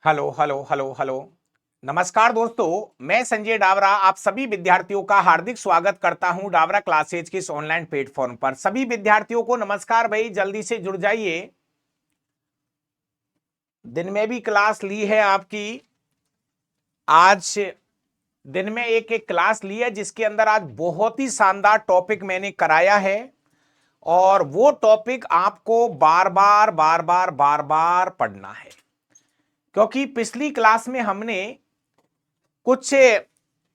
Hello hello hello hello. नमस्कार दोस्तों, मैं संजय डावरा आप सभी विद्यार्थियों का हार्दिक स्वागत करता हूं डावरा क्लासेज के इस ऑनलाइन प्लेटफॉर्म पर। सभी विद्यार्थियों को नमस्कार भाई, जल्दी से जुड़ जाइए। दिन में भी क्लास ली है आपकी। आज दिन में एक एक क्लास ली है जिसके अंदर आज बहुत ही शानदार टॉपिक मैंने कराया है और वो टॉपिक आपको बार बार पढ़ना है, क्योंकि पिछली क्लास में हमने कुछ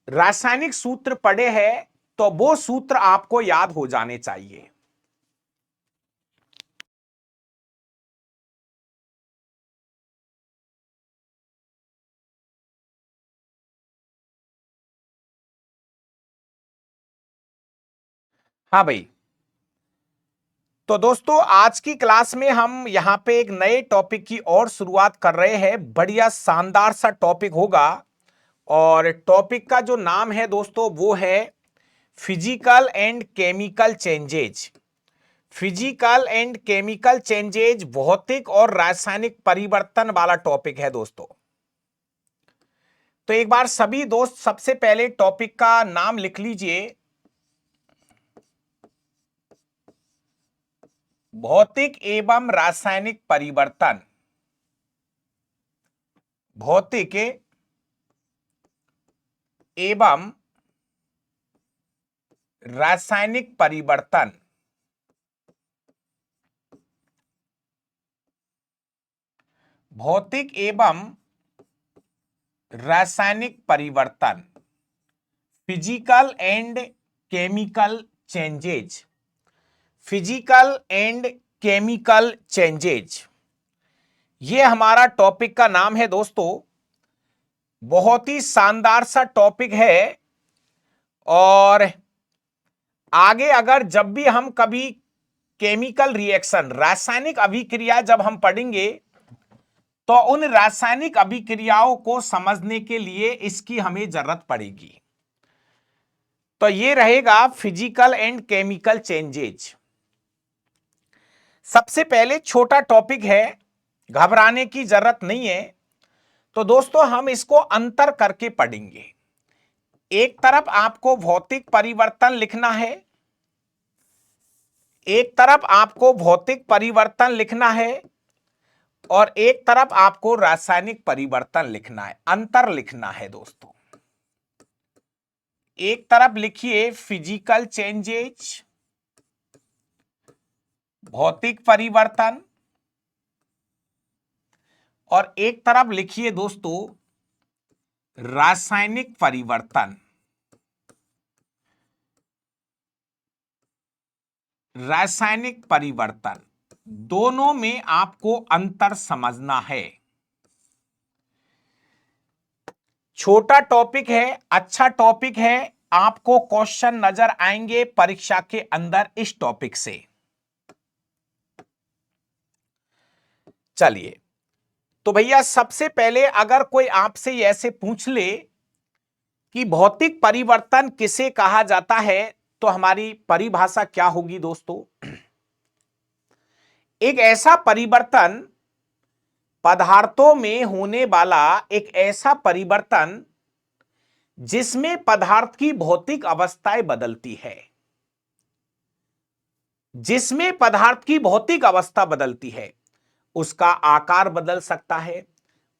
रासायनिक सूत्र पढ़े हैं, तो वो सूत्र आपको याद हो जाने चाहिए। हाँ भाई, तो दोस्तों आज की क्लास में हम यहां पे एक नए टॉपिक की और शुरुआत कर रहे हैं। बढ़िया शानदार सा टॉपिक होगा और टॉपिक का जो नाम है दोस्तों वो है physical and chemical changes. Physical and chemical changes भौतिक और रासायनिक परिवर्तन वाला टॉपिक है दोस्तों। तो एक बार सभी दोस्त सबसे पहले टॉपिक का नाम लिख लीजिए, भौतिक एवं रासायनिक परिवर्तन। भौतिक एवं रासायनिक परिवर्तन। भौतिक एवं रासायनिक परिवर्तन, physical and chemical changes. Physical and chemical changes, ये हमारा टॉपिक का नाम है दोस्तों। बहुत ही शानदार सा टॉपिक है और आगे अगर जब भी हम कभी केमिकल रिएक्शन, रासायनिक अभिक्रिया जब हम पढ़ेंगे तो उन रासायनिक अभिक्रियाओं को समझने के लिए इसकी हमें जरूरत पड़ेगी। तो ये रहेगा फिजिकल एंड केमिकल चेंजेज। सबसे पहले छोटा टॉपिक है, घबराने की जरूरत नहीं है। तो दोस्तों हम इसको अंतर करके पढ़ेंगे। एक तरफ आपको भौतिक परिवर्तन लिखना है, एक तरफ आपको भौतिक परिवर्तन लिखना है और एक तरफ आपको रासायनिक परिवर्तन लिखना है, अंतर लिखना है दोस्तों। एक तरफ लिखिए फिजिकल चेंजेज, भौतिक परिवर्तन, और एक तरफ लिखिए दोस्तों रासायनिक परिवर्तन। रासायनिक परिवर्तन, दोनों में आपको अंतर समझना है। छोटा टॉपिक है, अच्छा टॉपिक है, आपको क्वेश्चन नजर आएंगे परीक्षा के अंदर इस टॉपिक से। चलिए, तो भैया सबसे पहले अगर कोई आपसे ऐसे पूछ ले कि भौतिक परिवर्तन किसे कहा जाता है, तो हमारी परिभाषा क्या होगी दोस्तों? एक ऐसा परिवर्तन, पदार्थों में होने वाला एक ऐसा परिवर्तन जिसमें पदार्थ की भौतिक अवस्थाएं बदलती है। जिसमें पदार्थ की भौतिक अवस्था बदलती है, उसका आकार बदल सकता है,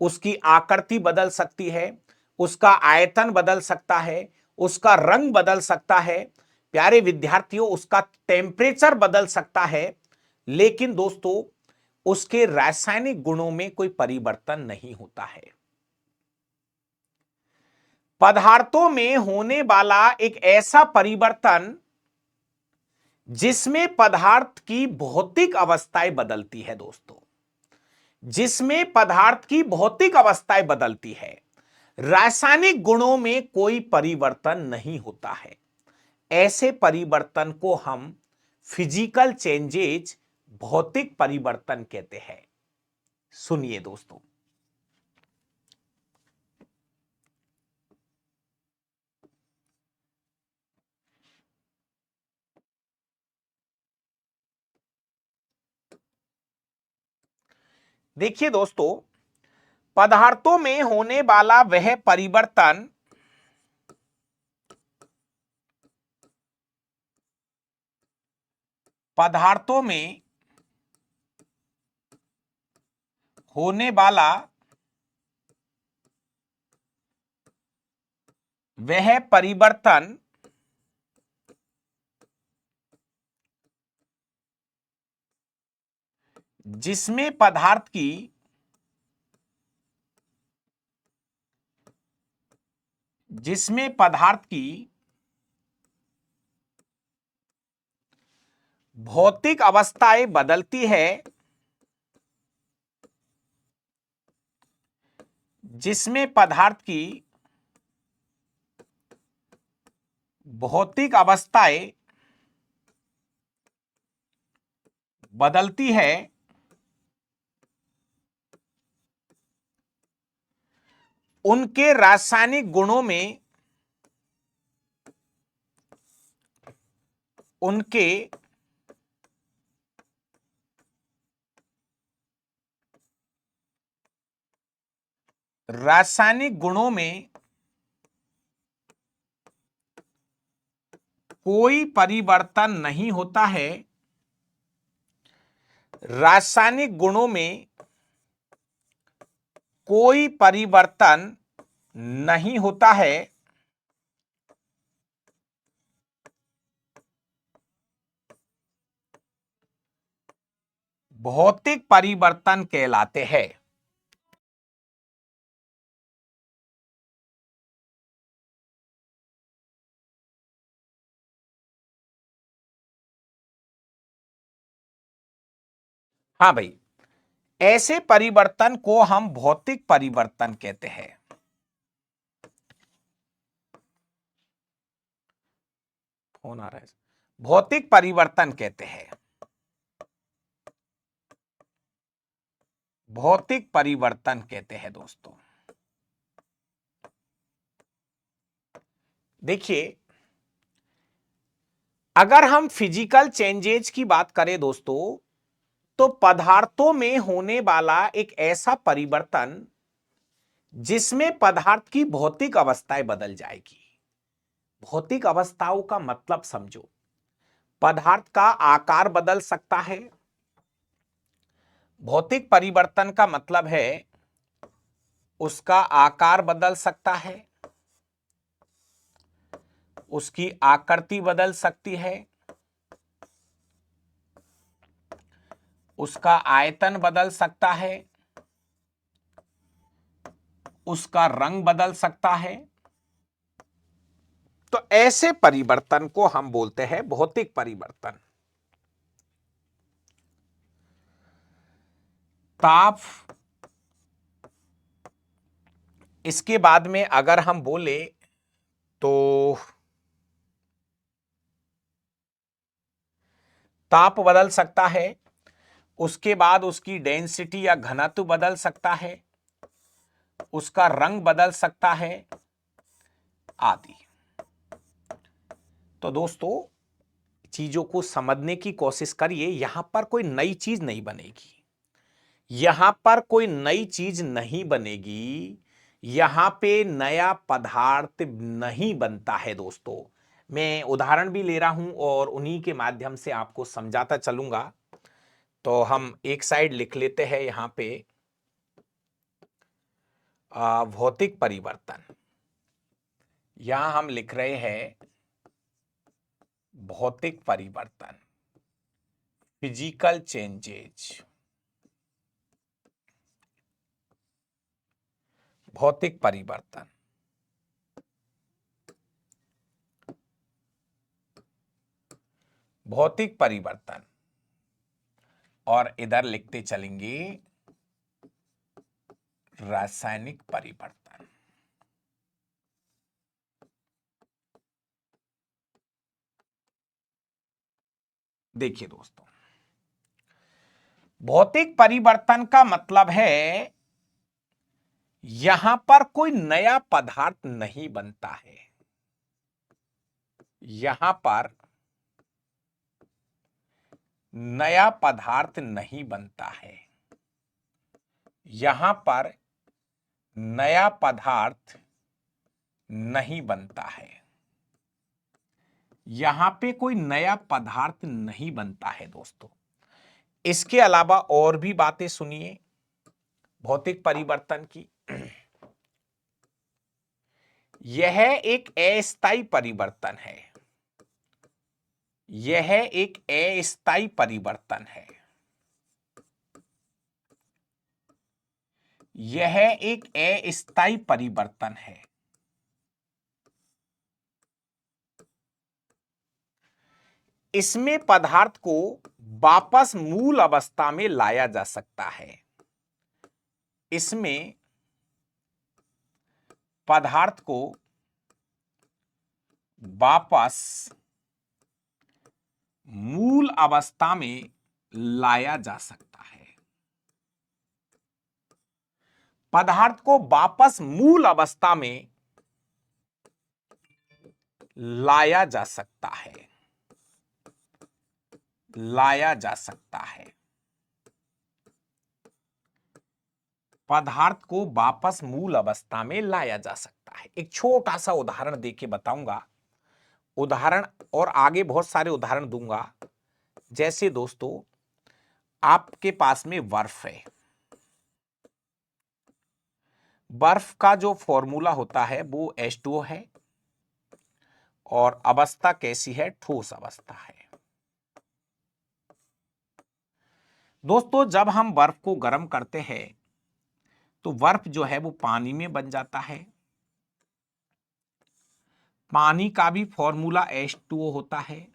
उसकी आकृति बदल सकती है, उसका आयतन बदल सकता है, उसका रंग बदल सकता है, प्यारे विद्यार्थियों उसका टेम्परेचर बदल सकता है, लेकिन दोस्तों उसके रासायनिक गुणों में कोई परिवर्तन नहीं होता है। पदार्थों में होने वाला एक ऐसा परिवर्तन जिसमें पदार्थ की भौतिक अवस्थाएं बदलती है दोस्तों, जिसमें पदार्थ की भौतिक अवस्थाएं बदलती है, रासायनिक गुणों में कोई परिवर्तन नहीं होता है, ऐसे परिवर्तन को हम फिजिकल चेंजेज, भौतिक परिवर्तन कहते हैं। सुनिए दोस्तों, देखिए दोस्तों, पदार्थों में होने वाला वह परिवर्तन पदार्थों में होने वाला वह परिवर्तन जिसमें पदार्थ की भौतिक अवस्थाएं बदलती है, जिसमें पदार्थ की भौतिक अवस्थाएं बदलती है, उनके रासायनिक गुणों में उनके रासायनिक गुणों में कोई परिवर्तन नहीं होता है। रासायनिक गुणों में कोई परिवर्तन नहीं होता है। भौतिक परिवर्तन कहलाते हैं। हाँ भाई, ऐसे परिवर्तन को हम भौतिक परिवर्तन कहते हैं। फोन आ रहा है। भौतिक परिवर्तन कहते हैं। भौतिक परिवर्तन कहते हैं दोस्तों। देखिए, अगर हम फिजिकल चेंजेज की बात करें दोस्तों, तो पदार्थों में होने वाला एक ऐसा परिवर्तन जिसमें पदार्थ की भौतिक अवस्थाएं बदल जाएगी। भौतिक अवस्थाओं का मतलब समझो। पदार्थ का आकार बदल सकता है। भौतिक परिवर्तन का मतलब है उसका आकार बदल सकता है, उसकी आकृति बदल सकती है, उसका आयतन बदल सकता है, उसका रंग बदल सकता है। तो ऐसे परिवर्तन को हम बोलते हैं भौतिक परिवर्तन। ताप, इसके बाद में अगर हम बोले तो ताप बदल सकता है, उसके बाद उसकी डेंसिटी या घनत्व बदल सकता है, उसका रंग बदल सकता है आदि। तो दोस्तों, चीजों को समझने की कोशिश करिए। यहां पर कोई नई चीज नहीं बनेगी। यहां पर कोई नई चीज नहीं बनेगी। यहां पे नया पदार्थ नहीं बनता है दोस्तों। मैं उदाहरण भी ले रहा हूं और उन्हीं के माध्यम से आपको समझाता चलूंगा। तो हम एक साइड लिख लेते हैं यहां पे भौतिक परिवर्तन। यहां हम लिख रहे हैं भौतिक परिवर्तन, फिजिकल चेंजेज। भौतिक परिवर्तन, भौतिक परिवर्तन, और इधर लिखते चलेंगे रासायनिक परिवर्तन। देखिए दोस्तों, भौतिक परिवर्तन का मतलब है यहां पर कोई नया पदार्थ नहीं बनता है। यहां पर नया पदार्थ नहीं बनता है। यहां पर नया पदार्थ नहीं बनता है। यहां पे कोई नया पदार्थ नहीं बनता है दोस्तों। इसके अलावा और भी बातें सुनिए भौतिक परिवर्तन की। यह एक अस्थायी परिवर्तन है। यह एक अस्थायी परिवर्तन है। यह एक अस्थायी परिवर्तन है। इसमें पदार्थ को वापस मूल अवस्था में लाया जा सकता है। इसमें पदार्थ को वापस मूल अवस्था में लाया जा सकता है। पदार्थ को वापस मूल अवस्था में लाया जा सकता है। लाया जा सकता है। पदार्थ को वापस मूल अवस्था में लाया जा सकता है। एक छोटा सा उदाहरण देके बताऊंगा। उदाहरण और आगे बहुत सारे उदाहरण दूंगा। जैसे दोस्तों आपके पास में बर्फ है। बर्फ का जो फॉर्मूला होता है वो H2O है और अवस्था कैसी है? ठोस अवस्था है। दोस्तों जब हम बर्फ को गर्म करते हैं तो बर्फ जो है वो पानी में बन जाता है। पानी का भी फॉर्मूला H2O होता है,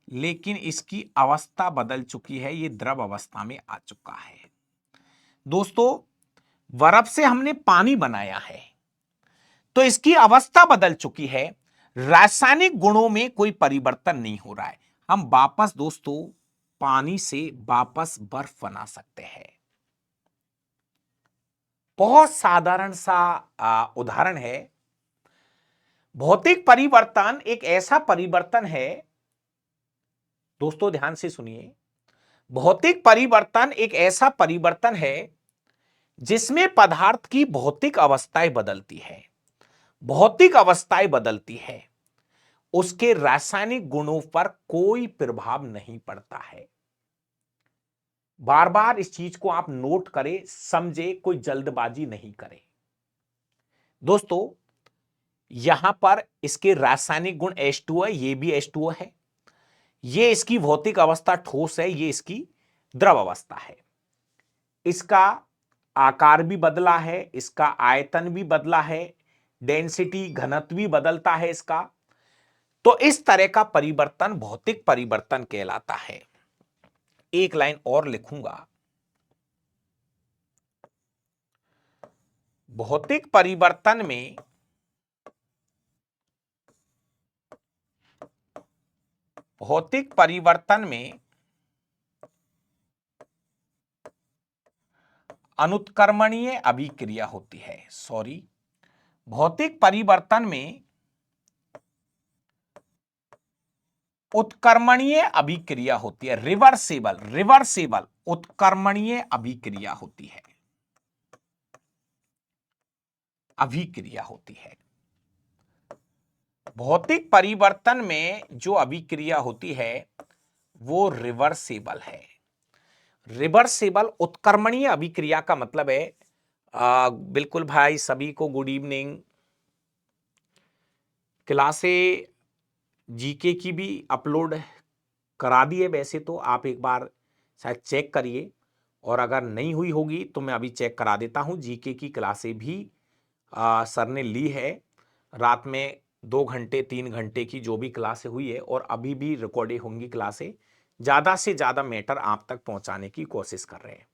लेकिन इसकी अवस्था बदल चुकी है। ये द्रव अवस्था में आ चुका है। दोस्तों बर्फ से हमने पानी बनाया है तो इसकी अवस्था बदल चुकी है। रासायनिक गुणों में कोई परिवर्तन नहीं हो रहा है। हम वापस दोस्तों पानी से वापस बर्फ बना सकते हैं। बहुत साधारण सा उदाहरण है। भौतिक परिवर्तन एक ऐसा परिवर्तन है, दोस्तों ध्यान से सुनिए। भौतिक परिवर्तन एक ऐसा परिवर्तन है जिसमें पदार्थ की भौतिक अवस्थाएं बदलती है। भौतिक अवस्थाएं बदलती है, उसके रासायनिक गुणों पर कोई प्रभाव नहीं पड़ता है। बार बार इस चीज को आप नोट करें, समझे, कोई जल्दबाजी नहीं करें। दोस्तों यहां पर इसके रासायनिक गुण H2O है, ये भी H2O है। ये इसकी भौतिक अवस्था ठोस है, ये इसकी द्रव अवस्था है। इसका आकार भी बदला है, इसका आयतन भी बदला है, डेंसिटी घनत्व भी बदलता है इसका। तो इस तरह का परिवर्तन भौतिक परिवर्तन कहलाता है। एक लाइन और लिखूंगा। भौतिक परिवर्तन में भौतिक परिवर्तन में अनुत्क्रमणीय अभिक्रिया होती है। सॉरी, भौतिक परिवर्तन में उत्क्रमणीय अभिक्रिया होती है। रिवर्सिबल रिवर्सिबल उत्क्रमणीय अभिक्रिया होती है। अभिक्रिया होती है। भौतिक परिवर्तन में जो अभिक्रिया होती है वो रिवर्सिबल है। रिवर्सिबल उत्क्रमणीय अभिक्रिया का मतलब है बिल्कुल भाई सभी को गुड इवनिंग। क्लासें जीके की भी अपलोड करा दी है। वैसे तो आप एक बार शायद चेक करिए, और अगर नहीं हुई होगी तो मैं अभी चेक करा देता हूं। जीके की क्लासें भी सर ने ली है। रात में 2 घंटे 3 घंटे की जो भी क्लासें हुई है, और अभी भी रिकॉर्डेड होंगी क्लासें। ज्यादा से ज्यादा मैटर आप तक पहुंचाने की कोशिश कर रहे हैं।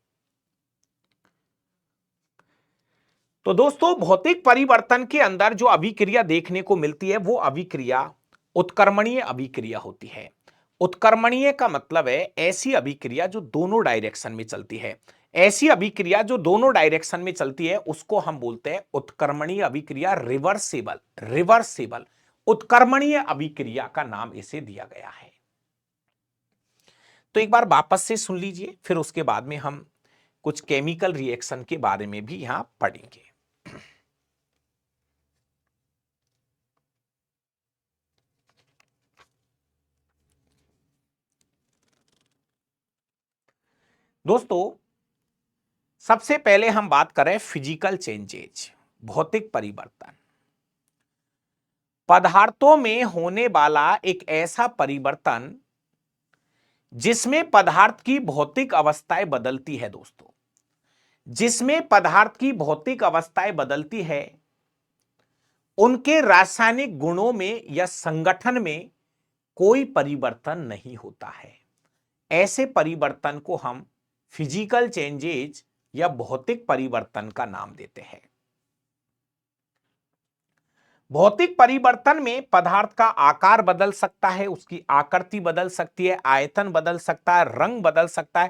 तो दोस्तों भौतिक परिवर्तन के अंदर जो अभिक्रिया देखने को मिलती है वो अभिक्रिया उत्क्रमणीय अभिक्रिया होती है। उत्क्रमणीय का मतलब है ऐसी अभिक्रिया जो दोनों डायरेक्शन में चलती है। ऐसी अभिक्रिया जो दोनों डायरेक्शन में चलती है उसको हम बोलते हैं उत्क्रमणीय अभिक्रिया। रिवर्सिबल रिवर्सिबल उत्क्रमणीय अभिक्रिया का नाम इसे दिया गया है। तो एक बार वापस से सुन लीजिए, फिर उसके बाद में हम कुछ केमिकल रिएक्शन के बारे में भी यहां पढ़ेंगे। दोस्तों, सबसे पहले हम बात करें फिजिकल चेंजेज, भौतिक परिवर्तन। पदार्थों में होने वाला एक ऐसा परिवर्तन जिसमें पदार्थ की भौतिक अवस्थाएं बदलती है दोस्तों, जिसमें पदार्थ की भौतिक अवस्थाएं बदलती है, उनके रासायनिक गुणों में या संगठन में कोई परिवर्तन नहीं होता है। ऐसे परिवर्तन को हम फिजिकल चेंजेज या भौतिक परिवर्तन का नाम देते हैं। भौतिक परिवर्तन में पदार्थ का आकार बदल सकता है, उसकी आकृति बदल सकती है, आयतन बदल सकता है, रंग बदल सकता है,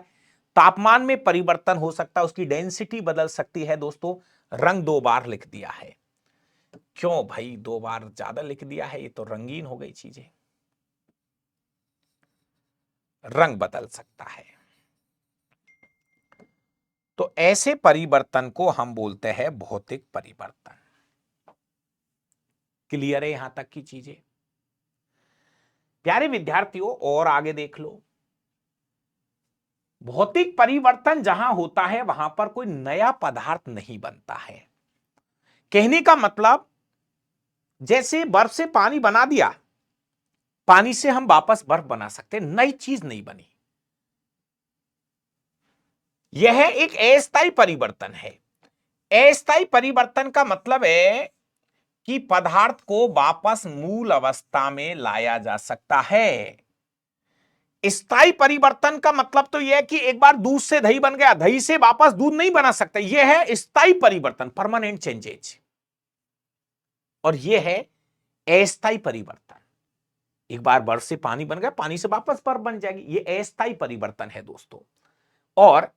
तापमान में परिवर्तन हो सकता है, उसकी डेंसिटी बदल सकती है। दोस्तों, रंग 2 बार लिख दिया है। क्यों भाई 2 बार ज्यादा लिख दिया है? ये तो रंगीन हो गई चीजें। रंग बदल सकता है। तो ऐसे परिवर्तन को हम बोलते हैं भौतिक परिवर्तन। क्लियर है यहां तक की चीजें? प्यारे विद्यार्थियों, और आगे देख लो। भौतिक परिवर्तन जहां होता है वहां पर कोई नया पदार्थ नहीं बनता है। कहने का मतलब, जैसे बर्फ से पानी बना दिया, पानी से हम वापस बर्फ बना सकते, नई चीज नहीं बनी। यह एक अस्थायी परिवर्तन है। अस्थायी परिवर्तन का मतलब है कि पदार्थ को वापस मूल अवस्था में लाया जा सकता है। स्थायी परिवर्तन का मतलब तो यह है कि एक बार दूध से दही बन गया, दही से वापस दूध नहीं बना सकता। यह है स्थायी परिवर्तन, परमानेंट चेंजेज। और यह है अस्थायी परिवर्तन। एक बार बर्फ से पानी बन गया, पानी से वापस बर्फ बन जाएगी, यह अस्थायी परिवर्तन है दोस्तों। और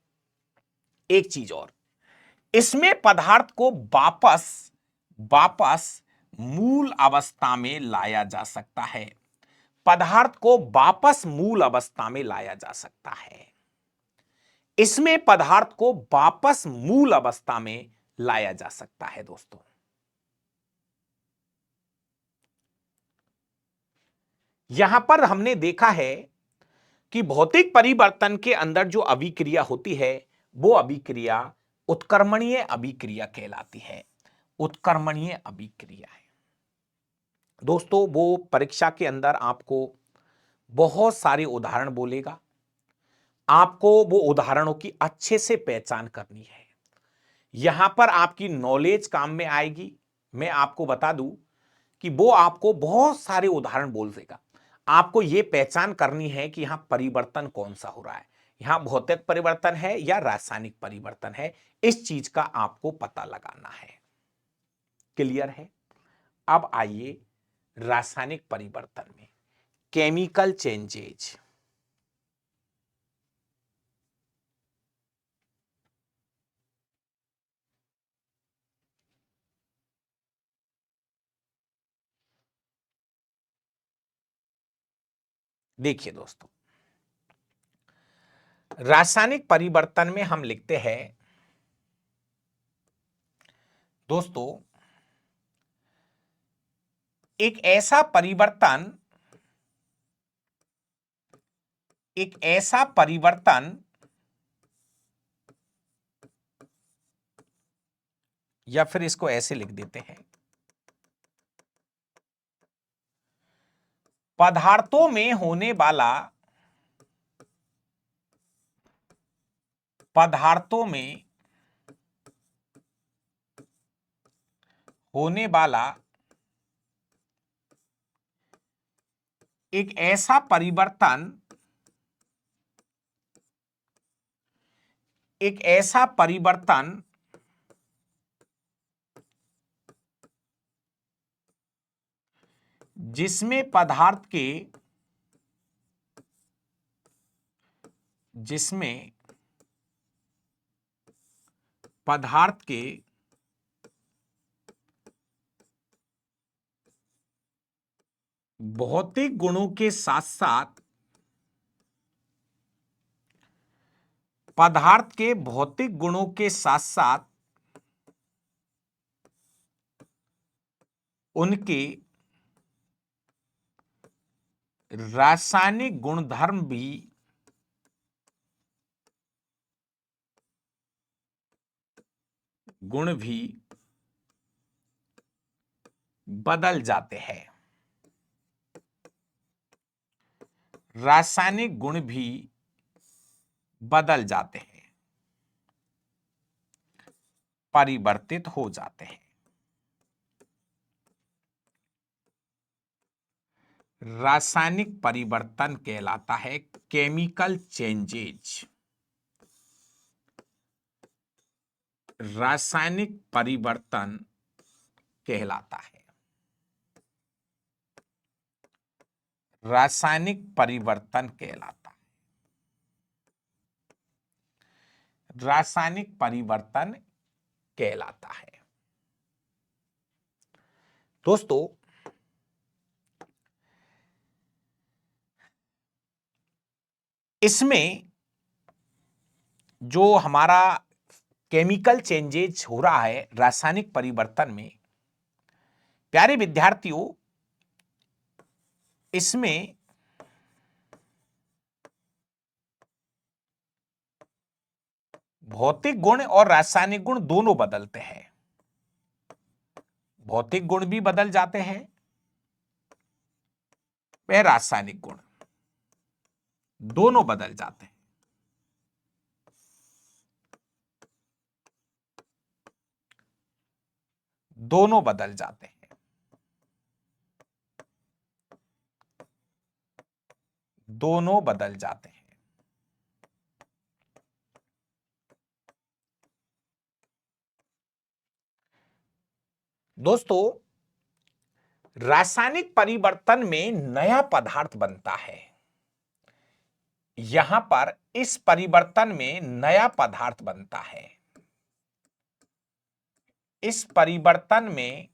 एक चीज और, इसमें पदार्थ को वापस वापस मूल अवस्था में लाया जा सकता है। पदार्थ को वापस मूल अवस्था में लाया जा सकता है। इसमें पदार्थ को वापस मूल अवस्था में लाया जा सकता है दोस्तों। यहां पर हमने देखा है कि भौतिक परिवर्तन के अंदर जो अभिक्रिया होती है, वो अभिक्रिया उत्क्रमणीय अभिक्रिया कहलाती है। उत्क्रमणीय अभिक्रिया है दोस्तों। वो परीक्षा के अंदर आपको बहुत सारे उदाहरण बोलेगा, आपको वो उदाहरणों की अच्छे से पहचान करनी है। यहां पर आपकी नॉलेज काम में आएगी। मैं आपको बता दूं कि वो आपको बहुत सारे उदाहरण बोल देगा। आपको यह पहचान करनी है कि यहां परिवर्तन कौन सा हो रहा है, यहां भौतिक परिवर्तन है या रासायनिक परिवर्तन है। इस चीज का आपको पता लगाना है। क्लियर है? अब आइए रासायनिक परिवर्तन में, केमिकल चेंजेज। देखिए दोस्तों, रासायनिक परिवर्तन में हम लिखते हैं दोस्तों, एक ऐसा परिवर्तन, एक ऐसा परिवर्तन या फिर इसको ऐसे लिख देते हैं, पदार्थों में होने वाला, पदार्थों में होने वाला एक ऐसा परिवर्तन, एक ऐसा परिवर्तन जिसमें पदार्थ के, जिसमें पदार्थ के भौतिक गुणों के साथ साथ, पदार्थ के भौतिक गुणों के साथ साथ उनके रासायनिक गुण भी बदल जाते हैं। रासायनिक गुण भी बदल जाते हैं, परिवर्तित हो जाते हैं। रासायनिक परिवर्तन कहलाता है केमिकल चेंजेज। रासायनिक परिवर्तन कहलाता है। रासायनिक परिवर्तन कहलाता है। रासायनिक परिवर्तन कहलाता है। दोस्तों, इसमें जो हमारा केमिकल चेंजेज हो रहा है रासायनिक परिवर्तन में, प्यारे विद्यार्थियों, इसमें भौतिक गुण और रासायनिक गुण दोनों बदलते हैं। भौतिक गुण भी बदल जाते हैं, वह रासायनिक गुण दोनों बदल जाते हैं। दोनों बदल जाते हैं। दोनों बदल जाते हैं। दोस्तों, रासायनिक परिवर्तन में नया पदार्थ बनता है। यहां पर इस परिवर्तन में नया पदार्थ बनता है। इस परिवर्तन में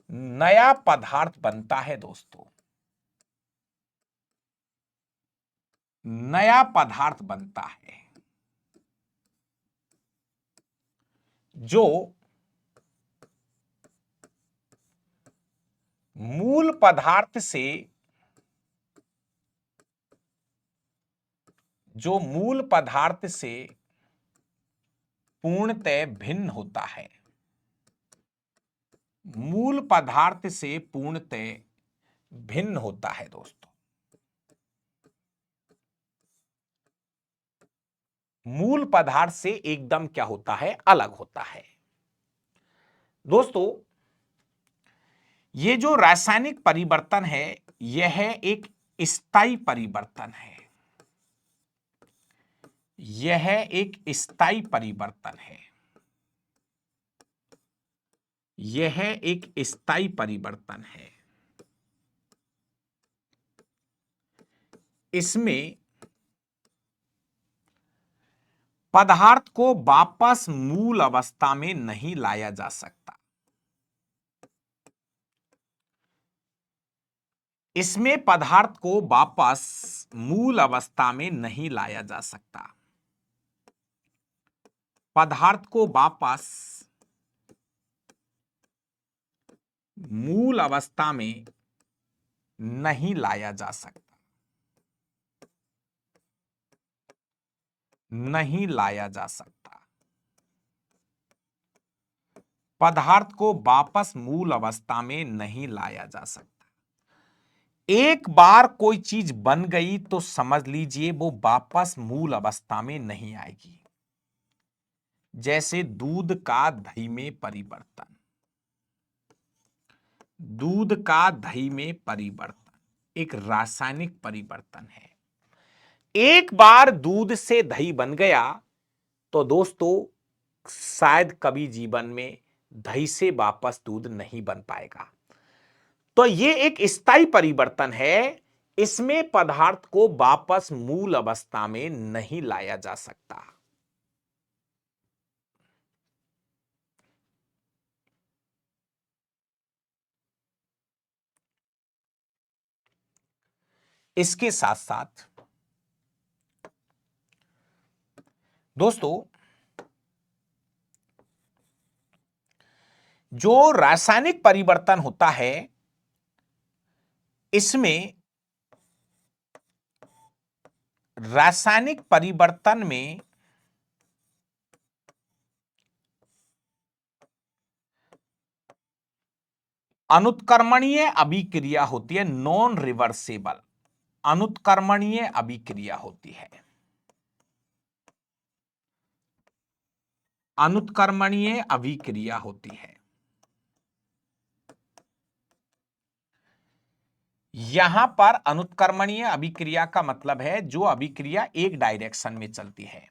नया पदार्थ बनता है। दोस्तों, नया पदार्थ बनता है जो मूल पदार्थ से पूर्णतः भिन्न होता है। मूल पदार्थ से पूर्णतः भिन्न होता है। दोस्तों, मूल पदार्थ से एकदम क्या होता है? अलग होता है। दोस्तों, ये जो रासायनिक परिवर्तन है, यह एक स्थायी परिवर्तन है। यह एक स्थायी परिवर्तन है। यह एक स्थायी परिवर्तन है। इसमें पदार्थ को वापस मूल अवस्था में नहीं लाया जा सकता। इसमें पदार्थ को वापस मूल अवस्था में नहीं लाया जा सकता। पदार्थ को वापस मूल अवस्था में नहीं लाया जा सकता। नहीं लाया जा सकता। पदार्थ को वापस मूल अवस्था में नहीं लाया जा सकता। एक बार कोई चीज बन गई तो समझ लीजिए वो वापस मूल अवस्था में नहीं आएगी। जैसे दूध का दही में परिवर्तन। दूध का दही में परिवर्तन एक रासायनिक परिवर्तन है। एक बार दूध से दही बन गया तो दोस्तों शायद कभी जीवन में दही से वापस दूध नहीं बन पाएगा। तो यह एक स्थायी परिवर्तन है। इसमें पदार्थ को वापस मूल अवस्था में नहीं लाया जा सकता। इसके साथ साथ दोस्तों जो रासायनिक परिवर्तन होता है इसमें रासायनिक परिवर्तन में अनुत्क्रमणीय अभिक्रिया होती है, नॉन रिवर्सेबल अनुत्क्रमणीय अभिक्रिया होती है। अनुत्क्रमणीय अभिक्रिया होती है। यहां पर अनुत्क्रमणीय अभिक्रिया का मतलब है जो अभिक्रिया एक डायरेक्शन में चलती है।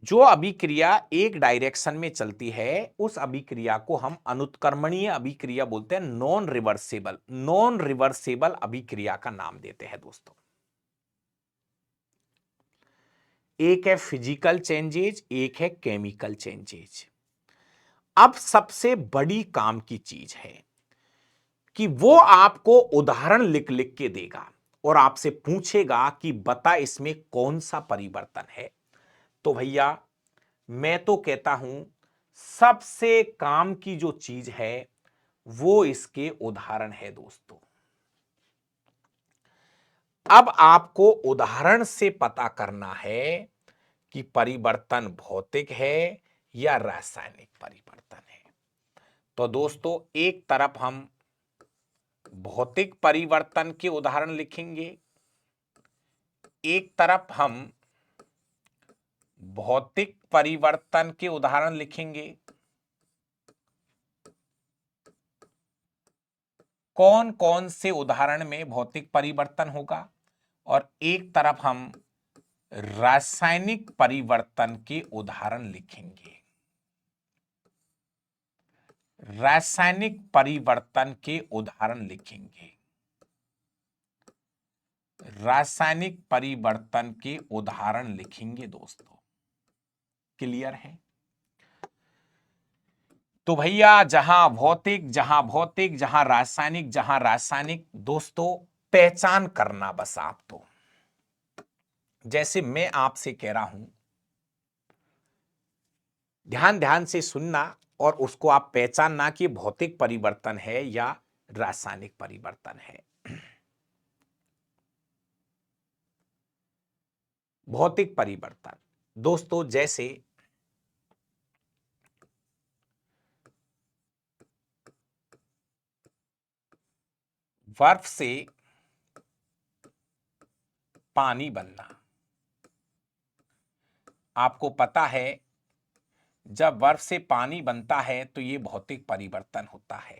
जो अभिक्रिया एक डायरेक्शन में चलती है उस अभिक्रिया को हम अनुत्क्रमणीय अभिक्रिया बोलते हैं, नॉन रिवर्सेबल अभिक्रिया का नाम देते हैं दोस्तों। एक है फिजिकल चेंजेज, एक है केमिकल चेंजेज। अब सबसे बड़ी काम की चीज है कि वो आपको उदाहरण लिख लिख के देगा और आपसे पूछेगा कि बता इसमें कौन सा परिवर्तन है। तो भैया मैं तो कहता हूं सबसे काम की जो चीज है वो इसके उदाहरण है दोस्तों। अब आपको उदाहरण से पता करना है कि परिवर्तन भौतिक है या रासायनिक परिवर्तन है। तो दोस्तों एक तरफ हम भौतिक परिवर्तन के उदाहरण लिखेंगे, एक तरफ हम भौतिक परिवर्तन के उदाहरण लिखेंगे। कौन कौन से उदाहरण में भौतिक परिवर्तन होगा, और एक तरफ हम रासायनिक परिवर्तन के उदाहरण लिखेंगे। रासायनिक परिवर्तन के उदाहरण लिखेंगे। रासायनिक परिवर्तन के उदाहरण लिखेंगे दोस्तों। क्लियर है? तो भैया जहां भौतिक जहां रासायनिक दोस्तों पहचान करना बस आप तो। जैसे मैं आपसे कह रहा हूं, ध्यान ध्यान से सुनना और उसको आप पहचानना कि भौतिक परिवर्तन है या रासायनिक परिवर्तन है। भौतिक परिवर्तन दोस्तों जैसे बर्फ से पानी बनना। आपको पता है जब बर्फ से पानी बनता है तो यह भौतिक परिवर्तन होता है।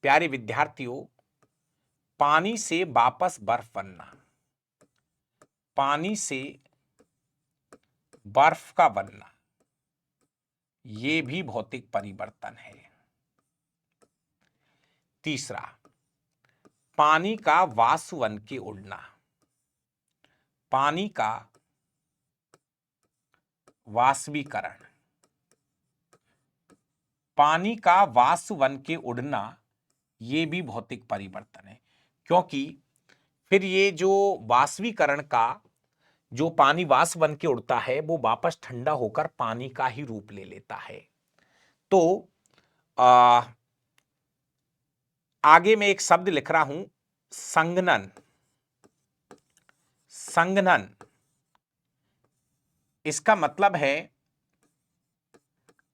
प्यारे विद्यार्थियों, पानी से वापस बर्फ बनना, पानी से बर्फ का बनना, यह भी भौतिक परिवर्तन है। तीसरा, पानी का वाष्प बन के उड़ना, पानी का वाष्पीकरण, पानी का वाष्प बन के उड़ना, यह भी भौतिक परिवर्तन है। क्योंकि फिर ये जो वाष्पीकरण का जो पानी वाष्प बन के उड़ता है वो वापस ठंडा होकर पानी का ही रूप ले लेता है। तो आगे मैं एक शब्द लिख रहा हूं, संघनन। संघनन इसका मतलब है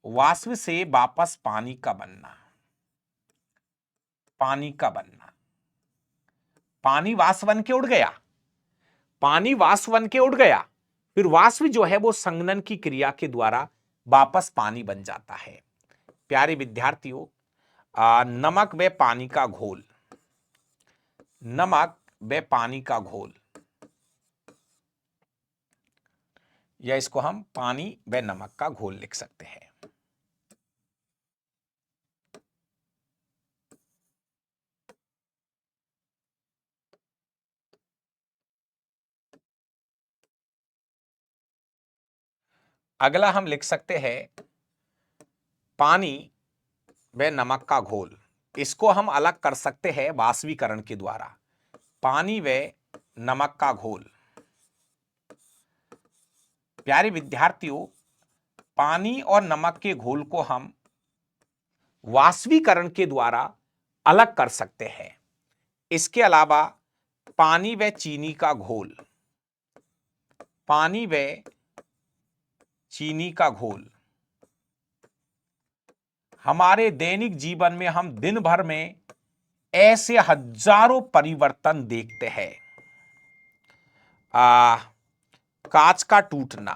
वाष्प से वापस पानी का बनना, पानी का बनना। पानी वाष्प बन के उड़ गया, पानी वाष्प बन के उड़ गया, फिर वाष्प जो है वो संघनन की क्रिया के द्वारा वापस पानी बन जाता है। प्यारे विद्यार्थियों, नमक व पानी का घोल, नमक व पानी का घोल, या इसको हम पानी व नमक का घोल लिख सकते हैं। अगला हम लिख सकते हैं पानी व नमक का घोल। इसको हम अलग कर सकते हैं वाष्पीकरण के द्वारा। पानी व नमक का घोल। प्यारे विद्यार्थियों, पानी और नमक के घोल को हम वाष्पीकरण के द्वारा अलग कर सकते हैं। इसके अलावा पानी व चीनी का घोल, पानी व चीनी का घोल हमारे दैनिक जीवन में हम दिन भर में ऐसे हजारों परिवर्तन देखते हैं। कांच का टूटना,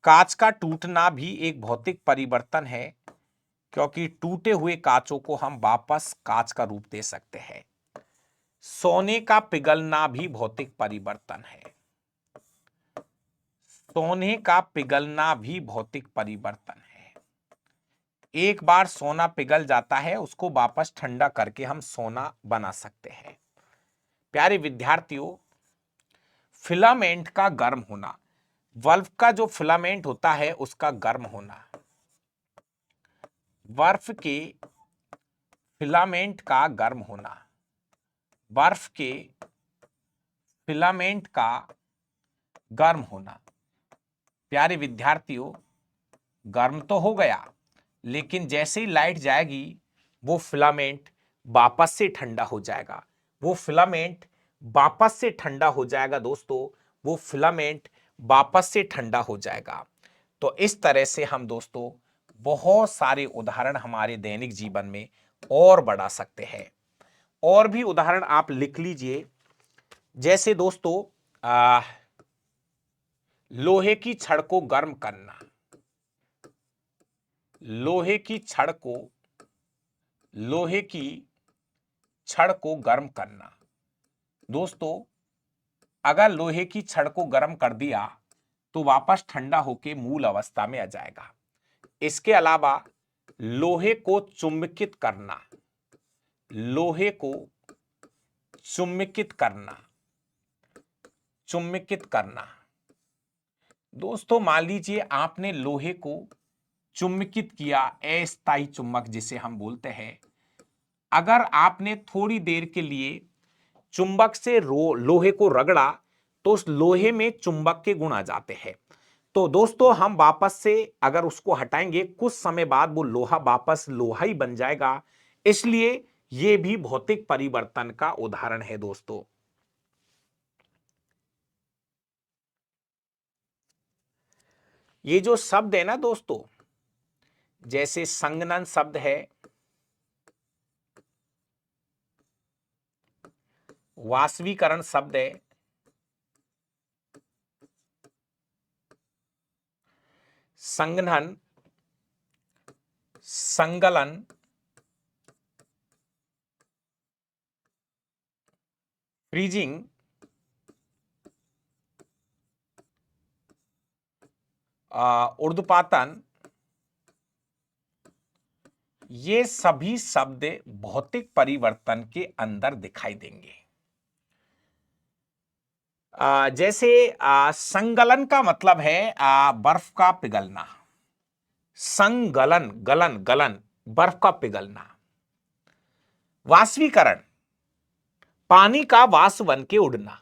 कांच का टूटना भी एक भौतिक परिवर्तन है, क्योंकि टूटे हुए कांचों को हम वापस कांच का रूप दे सकते हैं। सोने का पिघलना भी भौतिक परिवर्तन है। सोने का पिघलना भी भौतिक परिवर्तन है। एक बार सोना पिघल जाता है, उसको वापस ठंडा करके हम सोना बना सकते हैं। प्यारे विद्यार्थियों, फिलामेंट का गर्म होना, बल्ब का जो फिलामेंट होता है उसका गर्म होना, बर्फ के फिलामेंट का गर्म होना, बर्फ के फिलामेंट का गर्म होना। प्यारे विद्यार्थियों, गर्म तो हो गया, लेकिन जैसे ही लाइट जाएगी वो फिलामेंट वापस से ठंडा हो जाएगा। वो फिलामेंट वापस से ठंडा हो जाएगा दोस्तों, वो फिलामेंट वापस से ठंडा हो जाएगा। तो इस तरह से हम दोस्तों बहुत सारे उदाहरण हमारे दैनिक जीवन में और बढ़ा सकते हैं। और भी उदाहरण आप लिख लीजिए, जैसे दोस्तों लोहे की छड़ को गर्म करना, लोहे की छड़ को, लोहे की छड़ को गर्म करना। दोस्तों अगर लोहे की छड़ को गर्म कर दिया तो वापस ठंडा होकर मूल अवस्था में आ जाएगा। इसके अलावा लोहे को चुंबकित करना, लोहे को चुंबकित करना, चुंबकित करना। दोस्तों मान लीजिए आपने लोहे को चुंबकित किया, अस्थायी चुंबक जिसे हम बोलते हैं। अगर आपने थोड़ी देर के लिए चुंबक से लोहे को रगड़ा तो उस लोहे में चुंबक के गुण आ जाते हैं। तो दोस्तों हम वापस से अगर उसको हटाएंगे, कुछ समय बाद वो लोहा वापस लोहा ही बन जाएगा। इसलिए ये भी भौतिक परिवर्तन का उदाहरण है दोस्तों। ये जो शब्द है ना दोस्तों, जैसे संघनन शब्द है, वाष्पीकरण शब्द है, संघनन, संगलन, फ्रीजिंग, ऊर्ध्वपातन, ये सभी शब्द भौतिक परिवर्तन के अंदर दिखाई देंगे। जैसे संगलन का मतलब है बर्फ का पिघलना। संगलन, गलन, गलन, बर्फ का पिघलना। वाष्पीकरण, पानी का वाष्प बन के उड़ना।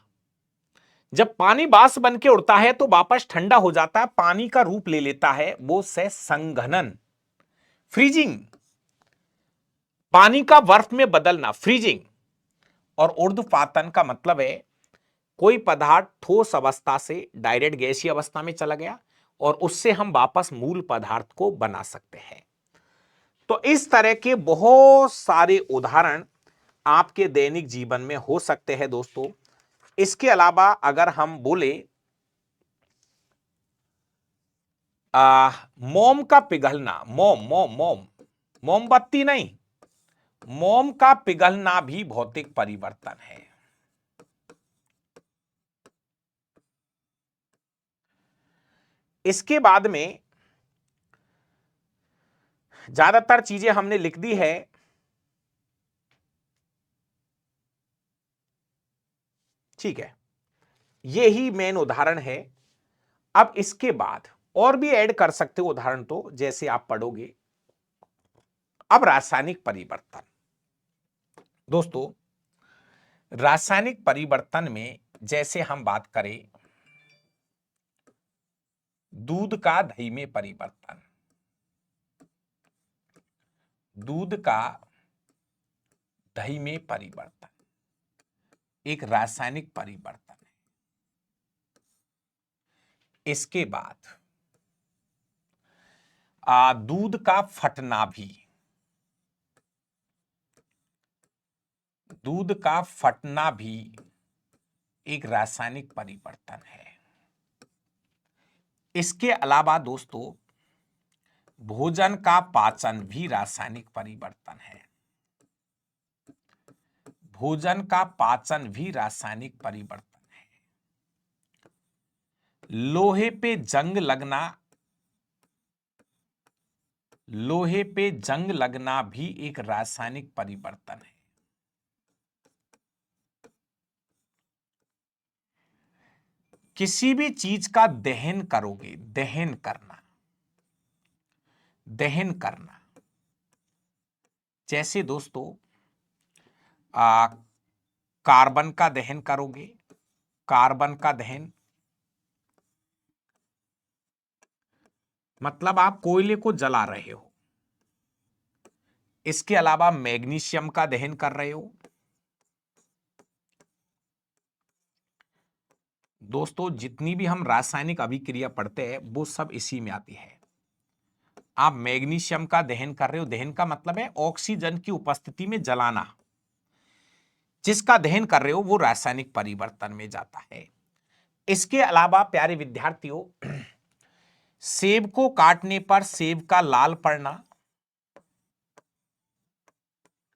जब पानी वाष्प बन के उड़ता है तो वापस ठंडा हो जाता है, पानी का रूप ले लेता है, वो से संघनन। फ्रीजिंग, पानी का बर्फ में बदलना, फ्रीजिंग। और ऊर्ध्वपातन का मतलब है कोई पदार्थ ठोस अवस्था से डायरेक्ट गैसीय अवस्था में चला गया और उससे हम वापस मूल पदार्थ को बना सकते हैं। तो इस तरह के बहुत सारे उदाहरण आपके दैनिक जीवन में हो सकते हैं दोस्तों। इसके अलावा अगर हम बोले मोम का पिघलना, मोम मोम मोम, मोमबत्ती नहीं, मोम का पिघलना भी भौतिक परिवर्तन है। इसके बाद में ज्यादातर चीजें हमने लिख दी है। ठीक है, यही मेन उदाहरण है। अब इसके बाद और भी ऐड कर सकते हो उदाहरण, तो जैसे आप पढ़ोगे। अब रासायनिक परिवर्तन, दोस्तों रासायनिक परिवर्तन में जैसे हम बात करें दूध का दही में परिवर्तन, दूध का दही में परिवर्तन एक रासायनिक परिवर्तन है। इसके बाद दूध का फटना भी, दूध का फटना भी एक रासायनिक परिवर्तन है। इसके अलावा दोस्तों भोजन का पाचन भी रासायनिक परिवर्तन है। भोजन का पाचन भी रासायनिक परिवर्तन है। लोहे पे जंग लगना, लोहे पे जंग लगना भी एक रासायनिक परिवर्तन है। किसी भी चीज का दहन करोगे, दहन करना, दहन करना, जैसे दोस्तों कार्बन का दहन करोगे, कार्बन का दहन मतलब आप कोयले को जला रहे हो। इसके अलावा मैग्नीशियम का दहन कर रहे हो। दोस्तों जितनी भी हम रासायनिक अभिक्रिया पढ़ते हैं वो सब इसी में आती है। आप मैग्नीशियम का दहन कर रहे हो, दहन का मतलब है ऑक्सीजन की उपस्थिति में जलाना। जिसका दहन कर रहे हो वो रासायनिक परिवर्तन में जाता है। इसके अलावा प्यारे विद्यार्थियों सेब को काटने पर सेब का लाल पड़ना,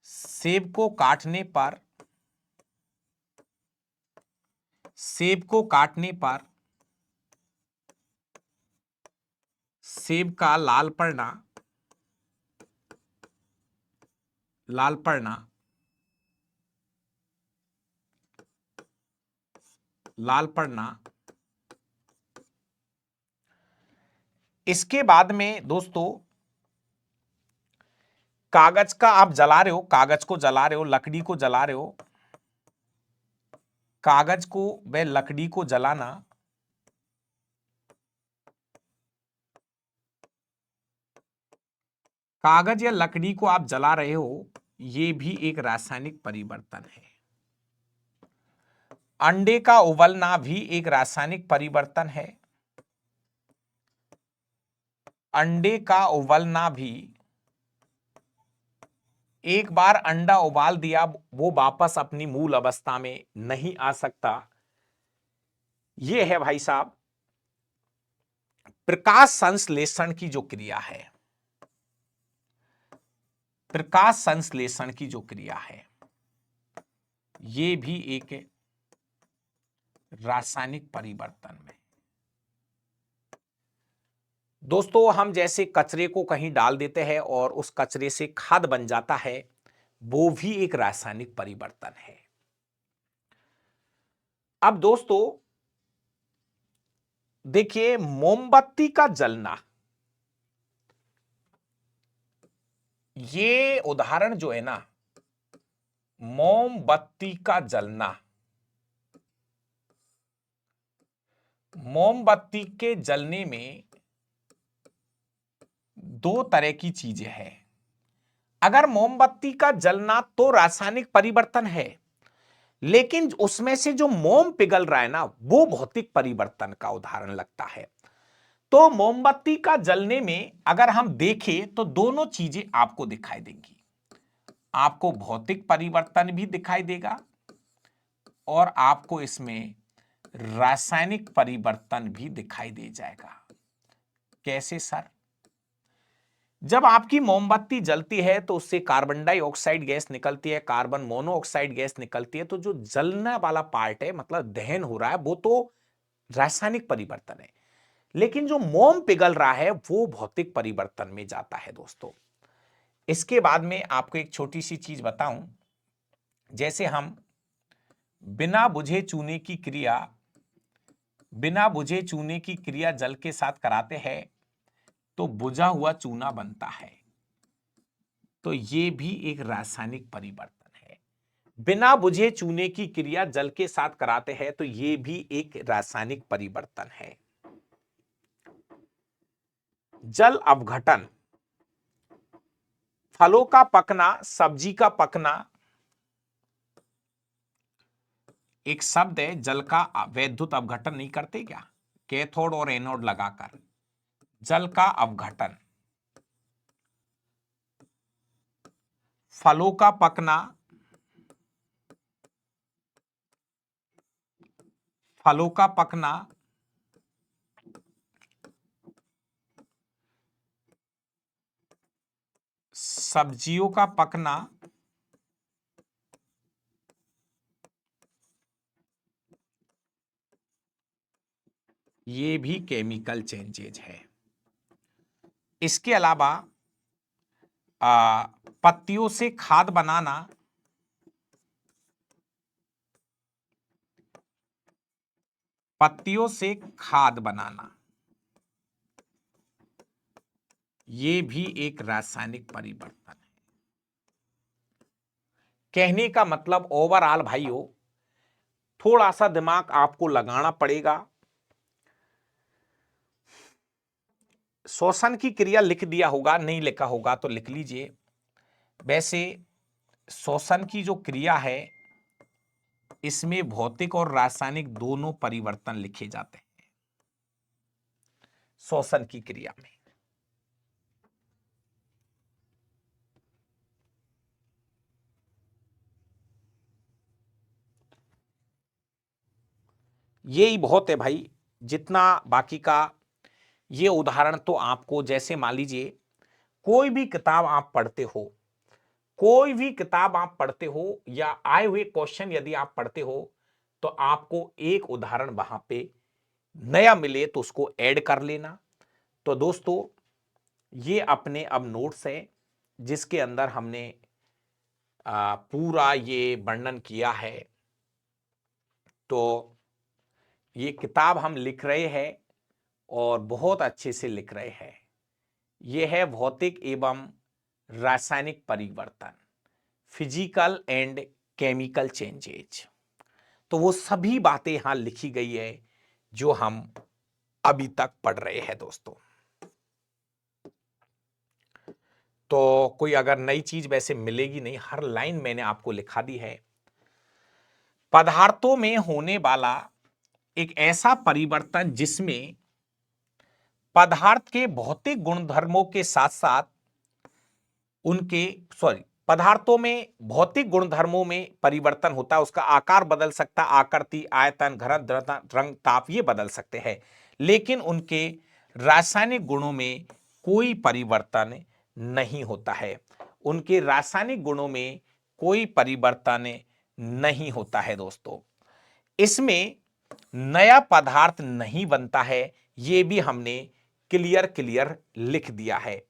सेब को काटने पर, सेब को काटने पर सेब का लाल पड़ना, लाल पड़ना, लाल पड़ना। इसके बाद में दोस्तों कागज का आप जला रहे हो, कागज को जला रहे हो, लकड़ी को जला रहे हो, कागज को व लकड़ी को जलाना कागज या लकड़ी को आप जला रहे हो, यह भी एक रासायनिक परिवर्तन है। अंडे का उबलना भी एक रासायनिक परिवर्तन है। अंडे का उबलना भी, एक बार अंडा उबाल दिया वो वापस अपनी मूल अवस्था में नहीं आ सकता। यह है भाई साहब प्रकाश संश्लेषण की जो क्रिया है, प्रकाश संश्लेषण की जो क्रिया है यह भी एक रासायनिक परिवर्तन में। दोस्तों हम जैसे कचरे को कहीं डाल देते हैं और उस कचरे से खाद बन जाता है, वो भी एक रासायनिक परिवर्तन है। अब दोस्तों देखिए मोमबत्ती का जलना, ये उदाहरण जो है ना, मोमबत्ती का जलना, मोमबत्ती के जलने में दो तरह की चीजें हैं। अगर मोमबत्ती का जलना तो रासायनिक परिवर्तन है, लेकिन उसमें से जो मोम पिघल रहा है ना वो भौतिक परिवर्तन का उदाहरण लगता है। तो मोमबत्ती का जलने में अगर हम देखें तो दोनों चीजें आपको दिखाई देंगी। आपको भौतिक परिवर्तन भी दिखाई देगा और आपको इसमें रासायनिक परिवर्तन भी दिखाई दे जाएगा। कैसे सर? जब आपकी मोमबत्ती जलती है तो उससे कार्बन डाइऑक्साइड गैस निकलती है, कार्बन मोनोऑक्साइड गैस निकलती है। तो जो जलने वाला पार्ट है मतलब दहन हो रहा है वो तो रासायनिक परिवर्तन है, लेकिन जो मोम पिघल रहा है वो भौतिक परिवर्तन में जाता है दोस्तों। इसके बाद में आपको एक छोटी सी चीज बताऊं, जैसे हम बिना बुझे चूने की क्रिया, बिना बुझे चूने की क्रिया जल के साथ कराते हैं तो बुझा हुआ चूना बनता है। तो ये भी एक रासायनिक परिवर्तन है। बिना बुझे चूने की क्रिया जल के साथ कराते हैं तो ये भी एक रासायनिक परिवर्तन है। जल अपघटन, फलों का पकना, सब्जी का पकना, एक शब्द है, जल का वैद्युत अपघटन नहीं करते क्या, कैथोड और एनोड लगाकर, जल का अपघटन। फलों का पकना, फलों का पकना, सब्जियों का पकना, ये भी केमिकल चेंजेज है। इसके अलावा पत्तियों से खाद बनाना, पत्तियों से खाद बनाना, ये भी एक रासायनिक परिवर्तन है। कहने का मतलब ओवरऑल भाइयों, थोड़ा सा दिमाग आपको लगाना पड़ेगा। श्वसन की क्रिया लिख दिया होगा, नहीं लिखा होगा तो लिख लीजिए। वैसे श्वसन की जो क्रिया है, इसमें भौतिक और रासायनिक दोनों परिवर्तन लिखे जाते हैं श्वसन की क्रिया में। यही बहुत है भाई, जितना बाकी का ये उदाहरण तो आपको, जैसे मान लीजिए कोई भी किताब आप पढ़ते हो, कोई भी किताब आप पढ़ते हो या आए हुए क्वेश्चन यदि आप पढ़ते हो, तो आपको एक उदाहरण वहां पे नया मिले तो उसको ऐड कर लेना। तो दोस्तों, ये अपने अब नोट्स है जिसके अंदर हमने पूरा ये वर्णन किया है। तो ये किताब हम लिख रहे हैं और बहुत अच्छे से लिख रहे हैं। यह है भौतिक एवं रासायनिक परिवर्तन, फिजिकल एंड केमिकल चेंजेज। तो वो सभी बातें यहां लिखी गई है जो हम अभी तक पढ़ रहे हैं दोस्तों। तो कोई अगर नई चीज वैसे मिलेगी नहीं, हर लाइन मैंने आपको लिखा दी है। पदार्थों में होने वाला एक ऐसा परिवर्तन जिसमें पदार्थ के भौतिक गुणधर्मों के साथ साथ उनके पदार्थों में भौतिक गुणधर्मों में परिवर्तन होता है। उसका आकार बदल सकता है, आकृति, आयतन, घनत्व, रंग, ताप, ये बदल सकते हैं, लेकिन उनके रासायनिक गुणों में कोई परिवर्तन नहीं होता है। उनके रासायनिक गुणों में कोई परिवर्तन नहीं होता है दोस्तों। इसमें नया पदार्थ नहीं बनता है, ये भी हमने क्लियर लिख दिया है।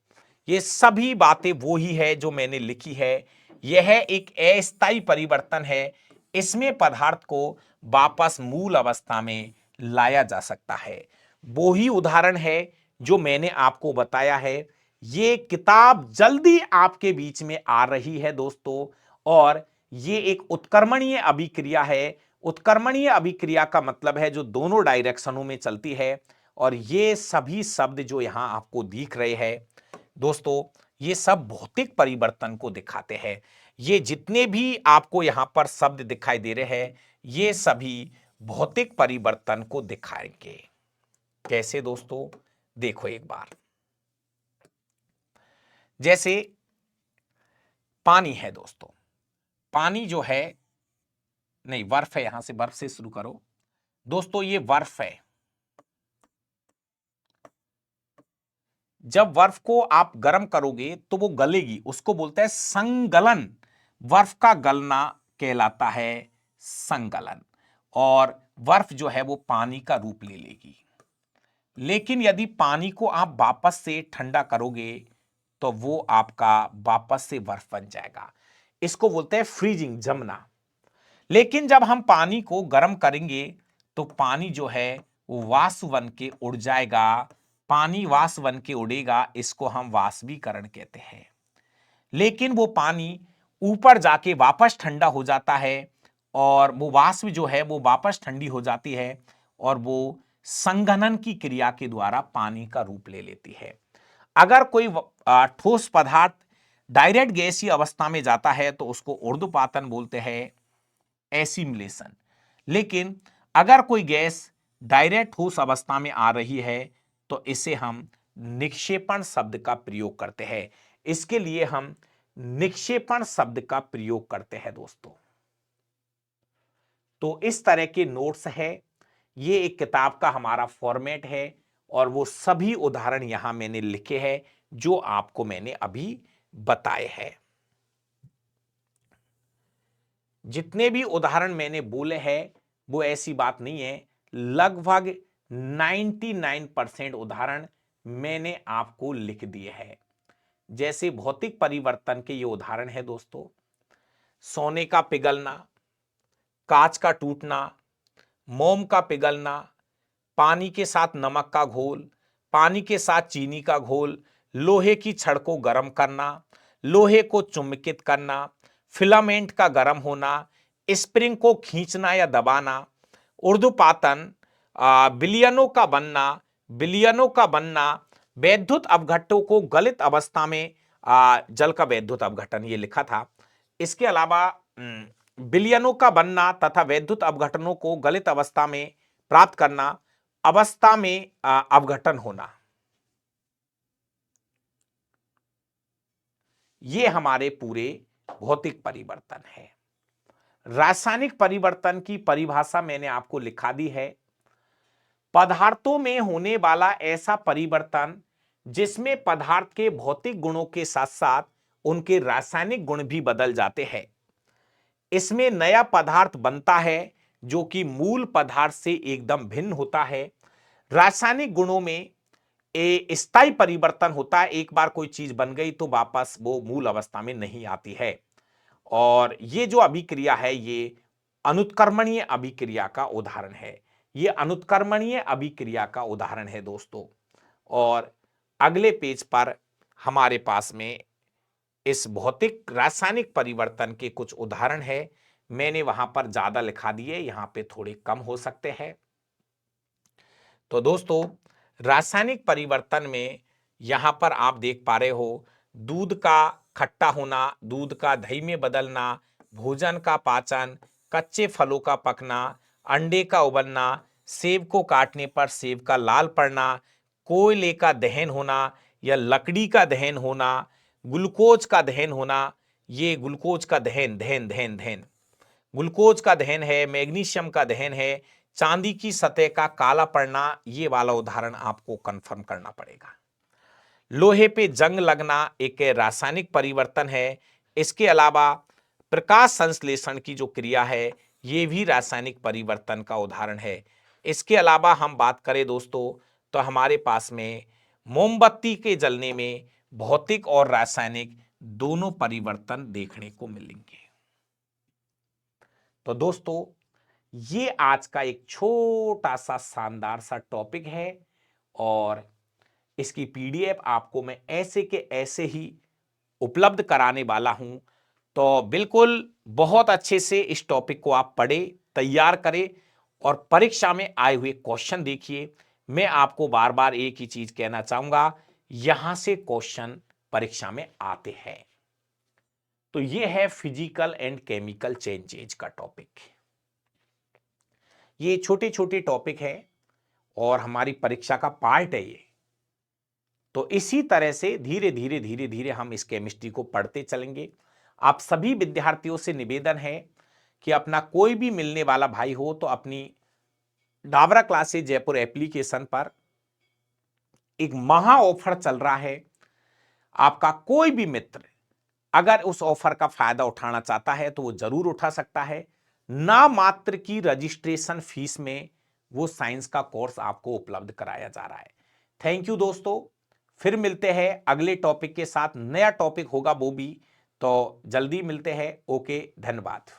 ये सभी बातें वो ही है जो मैंने लिखी है। यह एक अस्थायी परिवर्तन है। इसमें पदार्थ को वापस मूल अवस्था में लाया जा सकता है। वो ही उदाहरण है जो मैंने आपको बताया है। ये किताब जल्दी आपके बीच में आ रही है दोस्तों, और ये एक उत्क्रमणीय अभिक्रिया है। उत्क्रमणीय अभिक्रिया का मतलब है जो दोनों डायरेक्शनों में चलती है। और ये सभी शब्द जो यहां आपको दिख रहे हैं दोस्तों, ये सब भौतिक परिवर्तन को दिखाते हैं। ये जितने भी आपको यहां पर शब्द दिखाई दे रहे हैं, ये सभी भौतिक परिवर्तन को दिखाएंगे। कैसे दोस्तों, देखो एक बार, जैसे पानी है दोस्तों, पानी जो है, नहीं बर्फ है, यहां से बर्फ से शुरू करो दोस्तों। ये बर्फ है। जब बर्फ को आप गर्म करोगे तो वो गलेगी, उसको बोलते हैं संगलन। बर्फ का गलना कहलाता है संगलन। और बर्फ जो है वो पानी का रूप ले लेगी। लेकिन यदि पानी को आप वापस से ठंडा करोगे तो वो आपका वापस से बर्फ बन जाएगा। इसको बोलते हैं फ्रीजिंग, जमना। लेकिन जब हम पानी को गर्म करेंगे तो पानी जो है वो वाष्प बन के उड़ जाएगा। पानी वाष्प बन के उड़ेगा, इसको हम वाष्पीकरण कहते हैं। लेकिन वो पानी ऊपर जाके वापस ठंडा हो जाता है, और वो वाष्प जो है वो वापस ठंडी हो जाती है, और वो संघनन की क्रिया के द्वारा पानी का रूप ले लेती है। अगर कोई ठोस पदार्थ डायरेक्ट गैसीय अवस्था में जाता है तो उसको ऊर्ध्वपातन बोलते हैं, एसिमिलेशन। लेकिन अगर कोई गैस डायरेक्ट ठोस अवस्था में आ रही है तो इसे हम निक्षेपण शब्द का प्रयोग करते हैं। इसके लिए हम निक्षेपण शब्द का प्रयोग करते हैं दोस्तों। तो इस तरह के नोट्स है, ये एक किताब का हमारा फॉर्मेट है और वो सभी उदाहरण यहां मैंने लिखे हैं जो आपको मैंने अभी बताए हैं। जितने भी उदाहरण मैंने बोले हैं वो ऐसी बात नहीं है, लगभग 99% उदाहरण मैंने आपको लिख दिए हैं। जैसे भौतिक परिवर्तन के ये उदाहरण है दोस्तों, सोने का पिघलना, कांच का टूटना, मोम का पिघलना, पानी के साथ नमक का घोल, पानी के साथ चीनी का घोल, लोहे की छड़ को गर्म करना, लोहे को चुंबकित करना, फिलामेंट का गर्म होना, स्प्रिंग को खींचना या दबाना, ऊर्ध्वपातन, बिलियनों का बनना, वैद्युत अपघट्टों को गलित अवस्था में, जल का वैद्युत अपघटन ये लिखा था। इसके अलावा बिलियनों का बनना तथा वैद्युत अपघटनों को गलित अवस्था में प्राप्त करना, अवस्था में अपघटन होना, ये हमारे पूरे भौतिक परिवर्तन है। रासायनिक परिवर्तन की परिभाषा मैंने आपको लिखा दी है, पदार्थों में होने वाला ऐसा परिवर्तन जिसमें पदार्थ के भौतिक गुणों के साथ साथ उनके रासायनिक गुण भी बदल जाते हैं। इसमें नया पदार्थ बनता है जो कि मूल पदार्थ से एकदम भिन्न होता है। रासायनिक गुणों में स्थायी परिवर्तन होता है, एक बार कोई चीज बन गई तो वापस वो मूल अवस्था में नहीं आती है। और ये जो अभिक्रिया है ये अनुत्क्रमणीय अभिक्रिया का उदाहरण है, ये अनुत्क्रमणीय अभिक्रिया का उदाहरण है दोस्तों। और अगले पेज पर हमारे पास में इस भौतिक रासायनिक परिवर्तन के कुछ उदाहरण है, मैंने वहां पर ज्यादा लिखा दिए, यहां पे थोड़े कम हो सकते हैं। तो दोस्तों रासायनिक परिवर्तन में यहां पर आप देख पा रहे हो, दूध का खट्टा होना, दूध का दही में बदलना, भोजन का पाचन, कच्चे फलों का पकना, अंडे का उबलना, सेब को काटने पर सेब का लाल पड़ना, कोयले का दहन होना या लकड़ी का दहन होना, ग्लूकोज का दहन होना, ये ग्लूकोज का दहन दहन दहन दहन ग्लूकोज का दहन है, मैग्नीशियम का दहन है, चांदी की सतह का काला पड़ना, ये वाला उदाहरण आपको कंफर्म करना पड़ेगा। लोहे पे जंग लगना एक रासायनिक परिवर्तन है। इसके अलावा प्रकाश संश्लेषण की जो क्रिया है ये भी रासायनिक परिवर्तन का उदाहरण है। इसके अलावा हम बात करें दोस्तों तो हमारे पास में मोमबत्ती के जलने में भौतिक और रासायनिक दोनों परिवर्तन देखने को मिलेंगे। तो दोस्तों ये आज का एक छोटा सा शानदार सा टॉपिक है और इसकी पीडीएफ आपको मैं ऐसे के ऐसे ही उपलब्ध कराने वाला हूं। तो बिल्कुल बहुत अच्छे से इस टॉपिक को आप पढ़ें, तैयार करें और परीक्षा में आए हुए क्वेश्चन देखिए। मैं आपको बार बार एक ही चीज कहना चाहूंगा, यहां से क्वेश्चन परीक्षा में आते हैं। तो यह है फिजिकल एंड केमिकल चेंजेज का टॉपिक। ये छोटे छोटे टॉपिक है और हमारी परीक्षा का पार्ट है ये। तो इसी तरह से धीरे धीरे धीरे धीरे हम इस केमिस्ट्री को पढ़ते चलेंगे। आप सभी विद्यार्थियों से निवेदन है कि अपना कोई भी मिलने वाला भाई हो तो अपनी डाबरा क्लासेज जयपुर एप्लीकेशन पर एक महा ऑफर चल रहा है। आपका कोई भी मित्र अगर उस ऑफर का फायदा उठाना चाहता है तो वो जरूर उठा सकता है। ना मात्र की रजिस्ट्रेशन फीस में वो साइंस का कोर्स आपको उपलब्ध कराया जा रहा है। थैंक यू दोस्तों, फिर मिलते हैं अगले टॉपिक के साथ। नया टॉपिक होगा वो भी, तो जल्दी मिलते हैं। ओके, धन्यवाद।